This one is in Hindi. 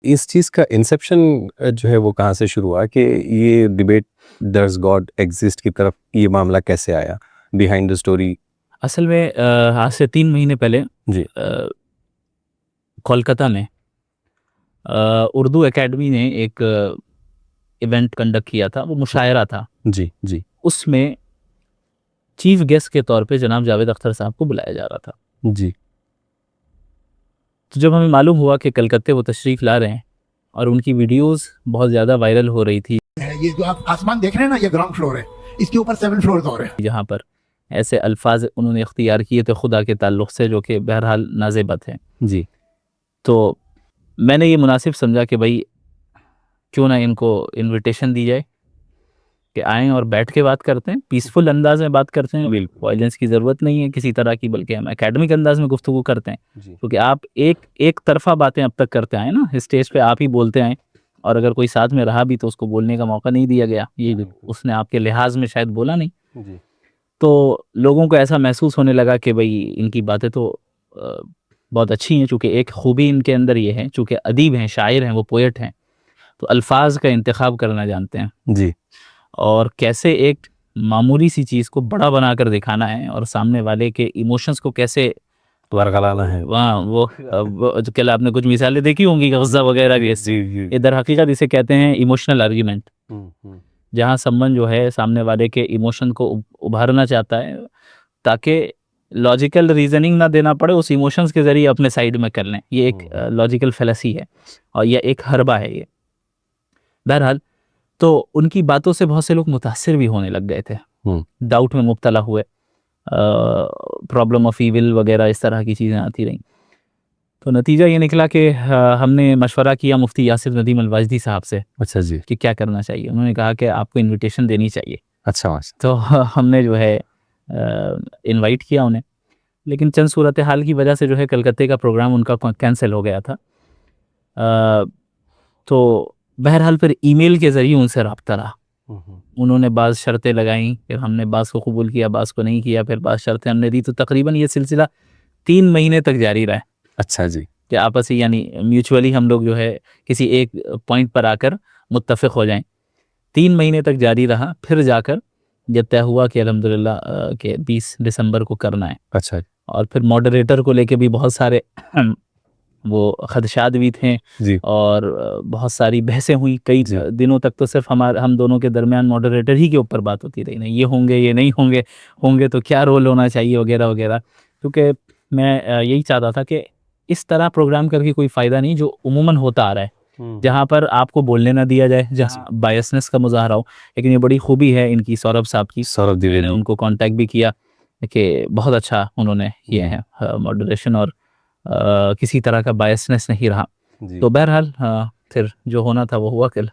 इस चीज़ का इंसेप्शन जो है वो कहाँ से शुरू हुआ कि ये डिबेट डज गॉड एग्जिस्ट की तरफ ये मामला कैसे आया, बिहाइंड द स्टोरी? असल में आज से 3 महीने पहले जी। कोलकाता में उर्दू एकेडमी ने एक इवेंट कंडक्ट किया था, वो मुशायरा था। जी, जी, उसमें चीफ गेस्ट के तौर पे जनाब जावेद अख्तर साहब को बुलाया जा रहा था। जी। तो जब हमें मालूम हुआ कि कलकत्ते वो तशरीफ़ ला रहे हैं और उनकी वीडियोस बहुत ज़्यादा वायरल हो रही थी, ये जो आप आसमान देख रहे हैं ना, ये ग्राउंड फ्लोर है, इसके ऊपर 7 फ्लोर्स और हैं। जहाँ पर ऐसे अल्फाज उन्होंने इख्तियार किए थे खुदा के ताल्लुक़ से, जो कि बहरहाल नाज़िबत हैं। जी। तो मैंने ये मुनासिब समझा कि भाई क्यों ना इनको इनविटेशन दी जाए कि आएँ और बैठ के बात करते हैं, पीसफुल अंदाज में बात करते हैं। वायलेंस की ज़रूरत नहीं है किसी तरह की, बल्कि हम एकेडमिक अंदाज में गुफ्तगू करते हैं। जी। क्योंकि आप एक तरफ़ा बातें अब तक करते आए ना, स्टेज पे आप ही बोलते आए, और अगर कोई साथ में रहा भी तो उसको बोलने का मौका नहीं दिया गया। ये उसने आपके लिहाज में शायद बोला नहीं। जी। तो लोगों को ऐसा महसूस होने लगा कि भाई इनकी बातें तो अ, बहुत अच्छी हैं, चूँकि एक खूबी इनके अंदर ये है, चूँकि अदीब हैं, शायर हैं, वो पोएट हैं, तो अल्फाज का इंतखाब करना जानते हैं जी। और कैसे एक मामूली सी चीज़ को बड़ा बनाकर दिखाना है और सामने वाले के इमोशंस को कैसे वर्गलाना है। वहाँ वो जो कल आपने कुछ मिसालें देखी होंगी गज़ा वगैरह की, जी, जी। ये दर हकीकत इसे कहते हैं इमोशनल आर्ग्यूमेंट, जहाँ समवन जो है सामने वाले के इमोशन को उभारना चाहता है ताकि लॉजिकल रीजनिंग ना देना पड़े, उस इमोशंस के ज़रिए अपने साइड में कर लें। ये एक लॉजिकल फेलसी है और यह एक हरबा है ये। बहरहाल तो उनकी बातों से बहुत से लोग मुतासिर भी होने लग गए थे, डाउट में मुब्तला हुए, प्रॉब्लम ऑफ ईविल वगैरह इस तरह की चीज़ें आती रहीं। तो नतीजा ये निकला कि हमने मशवरा किया मुफ्ती यासिर नदीम अल-वाजदी साहब से अच्छा जी। कि क्या करना चाहिए। उन्होंने कहा कि आपको इनविटेशन देनी चाहिए। अच्छा, माशा तो हमने जो है इनवाइट किया उन्हें, लेकिन चंद सूरत हाल की वजह से जो है कलकत्ते का प्रोग्राम उनका कैंसिल हो गया था। तो बहरहाल फिर ईमेल के ज़रिए उनसे रब्ता रहा। उन्होंने बाज़ शर्तें लगाईं, फिर हमने बाज़ को कबूल किया, बाज़ को नहीं किया, फिर बाज़ शर्तें हमने दी, तो तकरीबन ये सिलसिला 3 महीने तक जारी रहा। अच्छा जी। कि आपसी यानी म्यूचुअली हम लोग जो है किसी एक पॉइंट पर आकर मुत्तफ़िक़ हो जाएँ। 3 महीने तक जारी रहा, फिर जाकर ये तय हुआ कि अल्हम्दुलिल्लाह कि 20 दिसंबर को करना है। अच्छा। और फिर मॉडरेटर को लेके भी बहुत सारे वो खदशात भी थे जी। और बहुत सारी बहसें हुई। कई दिनों तक तो सिर्फ हम दोनों के दरमियान मॉडरेटर ही के ऊपर बात होती रही, नहीं ये होंगे, ये नहीं होंगे, होंगे तो क्या रोल होना चाहिए वगैरह वगैरह। क्योंकि मैं यही चाहता था कि इस तरह प्रोग्राम करके कोई फ़ायदा नहीं जो उमूमन होता आ रहा है, जहाँ पर आपको बोलने ना दिया जाए, जहाँ बायसनेस का मुज़ाहरा हो। लेकिन ये बड़ी खूबी है इनकी, सौरभ साहब की। सौरभ द्विवेदी। मैंने उनको कांटेक्ट भी किया कि बहुत अच्छा उन्होंने किए हैं मॉडरेशन, और किसी तरह का बायसनेस नहीं रहा। तो बहरहाल फिर जो होना था वो हुआ कल।